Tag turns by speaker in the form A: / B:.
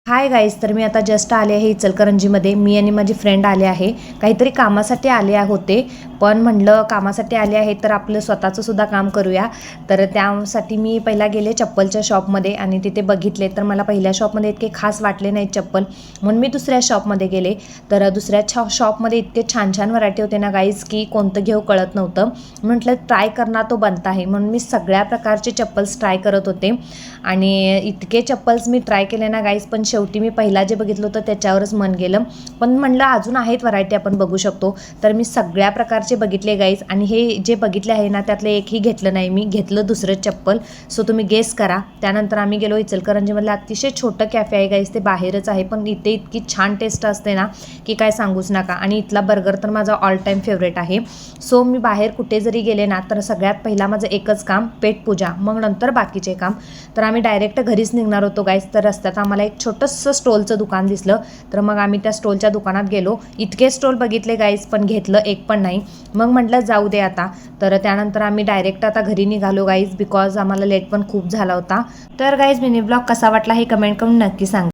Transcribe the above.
A: Hi guys, तर मी आता just आले आहे इचलकरंजीमध्ये. मी आणि माझी फ्रेंड आले आहे. काहीतरी कामासाठी आले होते, पण म्हणलं कामासाठी आले आहे तर आपलं स्वतःचं सुद्धा काम करूया. तर त्यासाठी मी पहिला गेले चप्पलच्या शॉपमध्ये आणि तिथे बघितले. तर मला पहिल्या शॉपमध्ये इतके खास वाटले नाहीत चप्पल, म्हणून मी दुसऱ्या शॉपमध्ये गेले. तर दुसऱ्या शॉपमध्ये इतके छान छान व्हरायटी होते ना गाईज, की कोणतं घेऊ कळत नव्हतं. म्हटलं ट्राय करणार तो बनता आहे, म्हणून मी सगळ्या प्रकारचे चप्पल्स ट्राय करत होते. आणि इतके चप्पल्स मी ट्राय केले ना गाईज, पण शेवटी मी पहिला जे बघितलं होतं त्याच्यावरच मन गेलं. पण म्हणलं अजून आहेत व्हरायटी, आपण बघू शकतो. तर मी सगळ्या प्रकारचे बघितले गाईज, आणि हे जे बघितले आहे ना त्यातलं एकही घेतलं नाही मी. घेतलं दुसरं चप्पल. सो तुम्ही गेस करा. त्यानंतर आम्ही गेलो इचलकरंजीमधलं अतिशय छोटं कॅफे आहे गाईज, ते बाहेरच आहे, पण इथे इतकी छान टेस्ट असते ना की काय सांगूच नका. आणि इथला बर्गर तर माझा ऑल टाईम फेवरेट आहे. सो मी बाहेर कुठे जरी गेले ना तर सगळ्यात पहिला माझं एकच काम, पेटपूजा, मग नंतर बाकीचे काम. तर आम्ही डायरेक्ट घरीच निघणार होतो गाईज. तर रस्त्यात आम्हाला एक छोटंसं स्टॉलचं दुकान दिसलं. तर मग आम्ही त्या स्टॉलच्या दुकानात गेलो. इतके स्टॉल बघितले गाईज, पण घेतलं एक पण नाही. मग म्हटलं जाऊ दे आता. तर त्यानंतर आम्ही डायरेक्ट आता घरी निघालो गाईज, बिकॉज आम्हाला लेट पण खूप झाला होता. तर गाईज मिनी ब्लॉग कसा वाटला हे कमेंट करून नक्की सांगा.